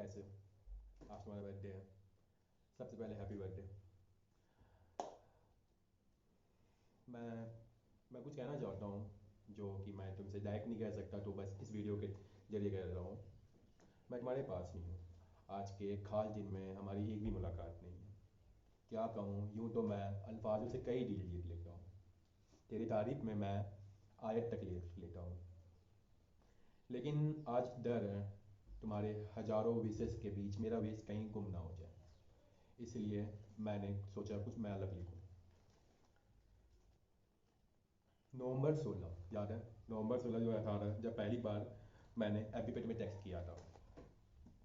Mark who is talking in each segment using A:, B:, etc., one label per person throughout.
A: कैसे हो? आज तुम्हारा बर्थडे है। सबसे पहले हैप्पी बर्थडे। मैं मैं कुछ कहना चाहता हूँ जो कि मैं तुमसे डायरेक्ट नहीं कह सकता, तो बस इस वीडियो के जरिए कह रहा हूँ। मैं तुम्हारे पास नहीं हूँ। आज के एक खास दिन में हमारी एक भी मुलाकात नहीं है। क्या कहूँ, यूँ तो मैं अल्फाजों से कई डील जीत लेता हूँ। तेरी तारीफ में मैं आयत तक लिख लेता हूँ। लेकिन आज डर है, तुम्हारे हजारों विशेष के बीच मेरा विश कहीं गुम ना हो जाए। इसलिए मैंने सोचा कुछ मैं अलग लिखूँ। नवंबर 16, याद है? नवंबर 16 2018, जब पहली बार मैंने एपिपेट में टेक्स्ट किया था,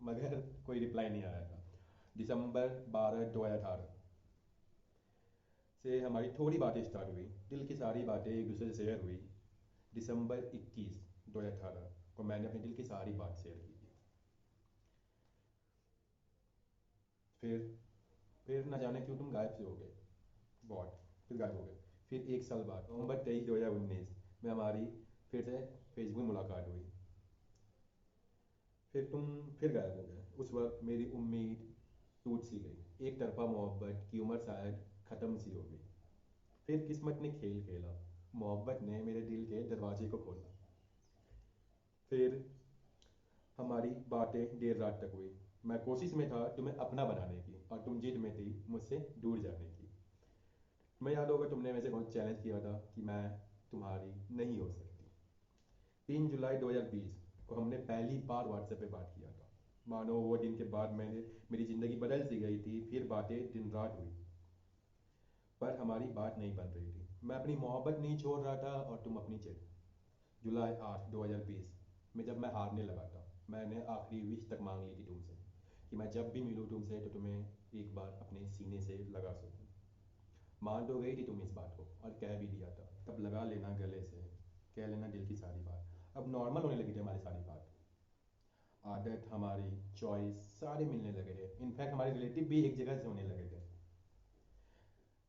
A: मगर कोई रिप्लाई नहीं आया था। दिसंबर 12 2018 से हमारी थोड़ी बातें स्टार्ट हुई, दिल की सारी बातें एक दूसरे से शेयर हुई। दिसंबर 21 2018 को मैंने अपने दिल की सारी बात शेयर की थी। फिर फिर न जाने क्यों तुम गायब से हो गए। वॉट? फिर गायब हो गए। फिर एक साल बाद नवंबर 23 2019 में हमारी फिर से फेसबुक में मुलाकात हुई। फिर तुम फिर गायब हो गए। उस वक्त मेरी उम्मीद टूट सी गई, एक तरफा मोहब्बत की उम्र शायद ख़त्म सी हो गई। फिर किस्मत ने खेल खेला, मोहब्बत ने मेरे दिल के दरवाजे को खोला। फिर हमारी बातें देर रात तक हुई। मैं कोशिश में था तुम्हें अपना बनाने की, और तुम जिद में थी मुझसे दूर जाने की। तुम्हें याद होगा, तुमने मेरे से बहुत चैलेंज किया था कि मैं तुम्हारी नहीं हो सकती। 3 जुलाई 2020 को हमने पहली बार व्हाट्सएप पे बात किया था। मानो वो दिन के बाद मैंने मेरी ज़िंदगी बदल सी गई थी। फिर बातें दिन रात हुई, पर हमारी बात नहीं बन रही थी। मैं अपनी मोहब्बत नहीं छोड़ रहा था और तुम अपनी चिढ़। जुलाई 8 2020 में जब मैं हारने लगा था, मैंने आखिरी विश तक मांग ली थी तुमसे कि मैं जब भी मिलूँ तुमसे तो तुम्हें एक बार अपने सीने से लगा सकूँ। मान तो गई थी तुम इस बात को, और कह भी दिया था, तब लगा लेना गले से, कह लेना दिल की सारी बात। अब नॉर्मल होने लगी थी हमारी सारी बात। आदत, हमारी चॉइस सारे मिलने लगे थे। इनफैक्ट हमारे रिलेटिव भी एक जगह से होने लगे थे।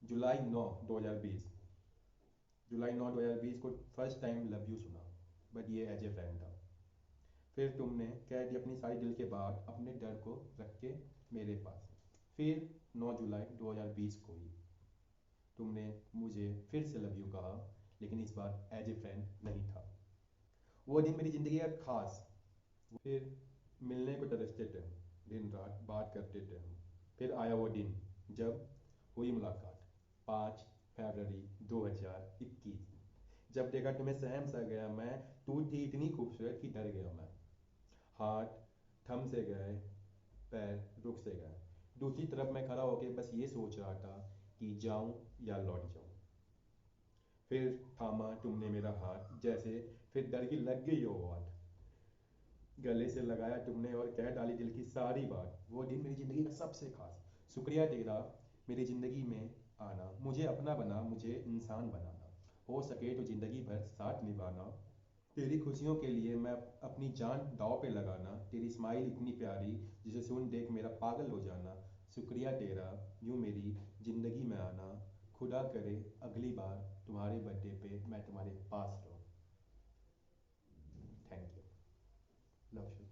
A: जुलाई 9 2020 को फर्स्ट टाइम लव यू सुना, बट ये एज ए फ्रेंड था। फिर तुमने कह दी अपनी सारी दिल के बात अपने डर को रख के मेरे पास। फिर 9 जुलाई 2020 को ही तुमने मुझे फिर से लव यू कहा, लेकिन इस बार एज ए फ्रेंड नहीं था। वो दिन मेरी ज़िंदगी का खास। फिर मिलने को तरसते थे हम, दिन रात बात करते थे हम। फिर आया वो दिन जब हुई मुलाकात, 5 फरवरी 2021। जब देखा तुम्हें सहम सा गया मैं। तू थी इतनी खूबसूरत कि डर गया मैं। हाथ थम से गए, पैर रुक से गए। दूसरी तरफ मैं खड़ा होकर बस ये सोच रहा था कि जाऊं या लौट जाऊं। फिर थामा तुमने मेरा हाथ जैसे, फिर डर की लग गई हो बात। गले से लगाया तुमने और कह डाली दिल की सारी बात। वो दिन मेरी ज़िंदगी का सबसे खास। शुक्रिया तेरा मेरी ज़िंदगी में आना, मुझे अपना बना, मुझे इंसान बनाना। हो सके तो ज़िंदगी भर साथ निभाना। तेरी खुशियों के लिए मैं अपनी जान दांव पे लगाना। तेरी स्माइल इतनी प्यारी जिसे सुन देख मेरा पागल हो जाना। शुक्रिया तेरा यूं मेरी ज़िंदगी में आना। खुदा करे अगली बार तुम्हारे बर्थडे पे मैं तुम्हारे पास रहूं। Thank you. Love you.